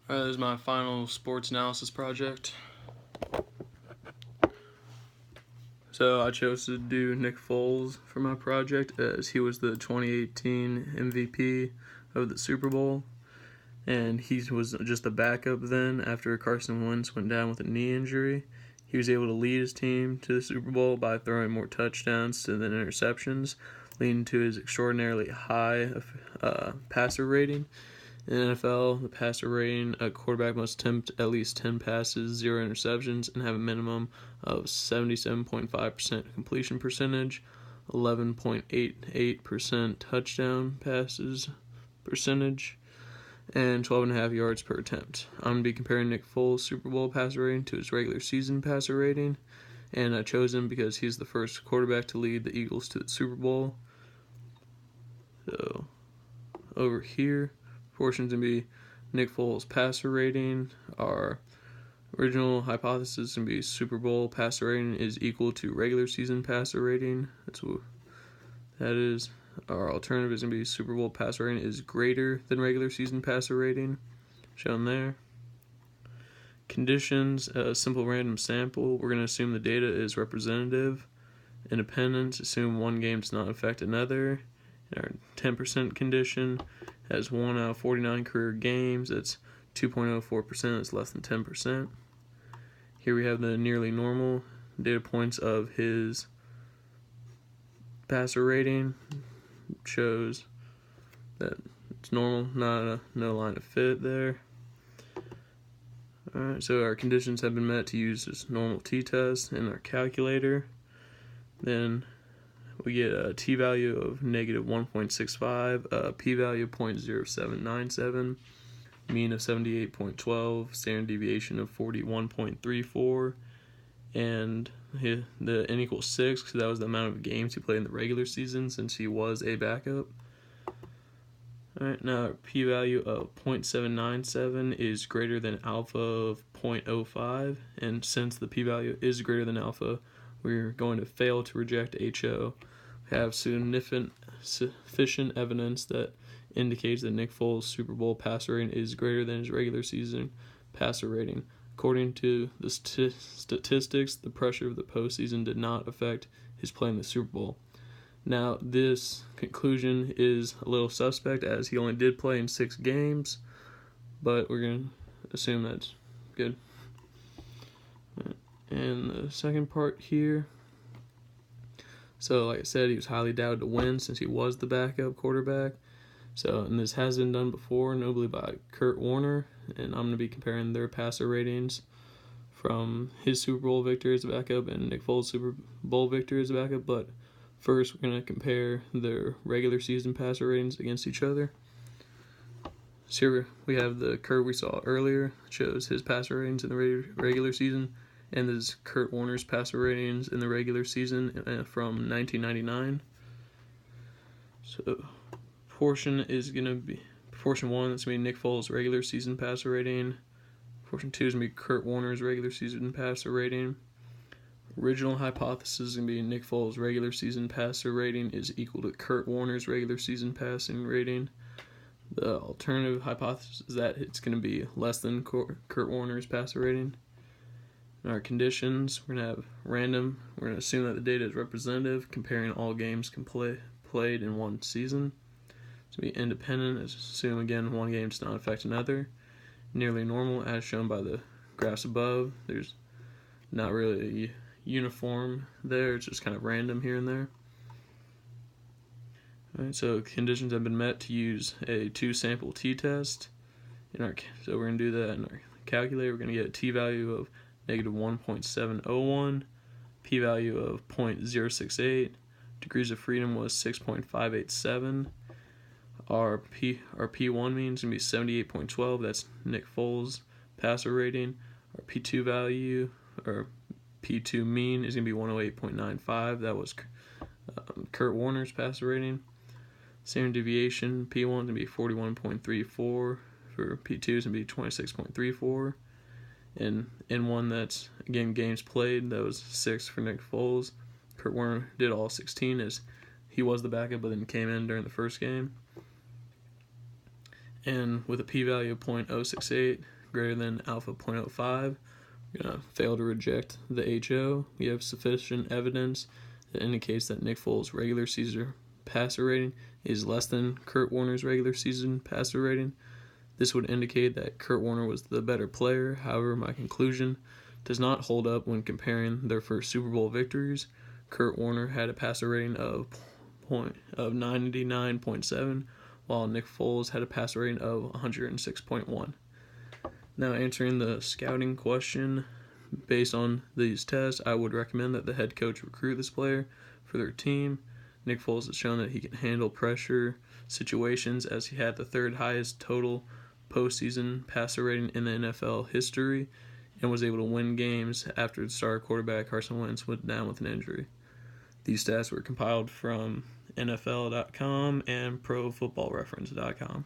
This is my final sports analysis project. So I chose to do Nick Foles for my project as he was the 2018 MVP of the Super Bowl. And he was just a backup then after Carson Wentz went down with a knee injury. He was able to lead his team to the Super Bowl by throwing more touchdowns than interceptions, leading to his extraordinarily high passer rating. In the NFL, the passer rating, a quarterback must attempt at least 10 passes, 0 interceptions, and have a minimum of 77.5% completion percentage, 11.88% touchdown passes percentage, and 12.5 yards per attempt. I'm going to be comparing Nick Foles' Super Bowl passer rating to his regular season passer rating, and I chose him because he's the first quarterback to lead the Eagles to the Super Bowl. So, over here, portions going to be Nick Foles' passer rating. Our original hypothesis is going to be Super Bowl passer rating is equal to regular season passer rating. That's what that is. Our alternative is going to be Super Bowl passer rating is greater than regular season passer rating, shown there. Conditions, a simple random sample. We're going to assume the data is representative. Independence, assume one game does not affect another. And our 10% condition has 1 out of 49 career games. That's 2.04%. That's less than 10%. Here we have the nearly normal data points of his passer rating. Shows that it's normal, no line of fit there. Alright, so our conditions have been met to use this normal t-test in our calculator. Then we get a t-value of negative 1.65, a p-value of 0.0797, mean of 78.12, standard deviation of 41.34, and the n equals 6 because that was the amount of games he played in the regular season since he was a backup. Alright, now our p-value of 0.797 is greater than alpha of 0.05, and since the p-value is greater than alpha, we're going to fail to reject HO. We have sufficient evidence that indicates that Nick Foles' Super Bowl passer rating is greater than his regular season passer rating. According to the statistics, the pressure of the postseason did not affect his play in the Super Bowl. Now, this conclusion is a little suspect as he only did play in 6 games, but we're going to assume that's good. And the second part here, so like I said, he was highly doubted to win since he was the backup quarterback. And this has been done before, notably by Kurt Warner, and I'm going to be comparing their passer ratings from his Super Bowl victory as a backup and Nick Foles' Super Bowl victory as a backup, but first we're going to compare their regular season passer ratings against each other. So here we have the curve we saw earlier, that shows his passer ratings in the regular season, and this is Kurt Warner's passer ratings in the regular season from 1999. So portion 1, that's going to be Nick Foles' regular season passer rating. Portion 2 is going to be Kurt Warner's regular season passer rating. Original hypothesis is going to be Nick Foles' regular season passer rating is equal to Kurt Warner's regular season passing rating. The alternative hypothesis is that it's going to be less than Kurt Warner's passer rating. In our conditions, we're going to have random. We're going to assume that the data is representative, comparing all games played in one season. To be independent, assume again one game does not affect another. Nearly normal, as shown by the graphs above. There's not really a uniform there, it's just kind of random here and there. Alright, so conditions have been met to use a 2-sample t-test. So we're going to do that in our calculator. We're going to get a t-value of negative 1.701, p-value of 0.068, degrees of freedom was 6.587. Our P1 mean is going to be 78.12. That's Nick Foles' passer rating. Our P2 value, or P2 mean, is going to be 108.95. That was Kurt Warner's passer rating. Standard deviation, P1 is going to be 41.34. For P2 is going to be 26.34. And in one that's, again, games played, that was 6 for Nick Foles. Kurt Warner did all 16 as he was the backup but then came in during the first game. And with a p-value of 0.068, greater than alpha 0.05. We're going to fail to reject the HO. We have sufficient evidence that indicates that Nick Foles' regular season passer rating is less than Kurt Warner's regular season passer rating. This would indicate that Kurt Warner was the better player. However, my conclusion does not hold up when comparing their first Super Bowl victories. Kurt Warner had a passer rating of 99.7, while Nick Foles had a passer rating of 106.1. Now, answering the scouting question, based on these tests, I would recommend that the head coach recruit this player for their team. Nick Foles has shown that he can handle pressure situations, as he had the third highest total postseason passer rating in the NFL history and was able to win games after the star quarterback Carson Wentz went down with an injury. These stats were compiled from NFL.com and ProFootballReference.com.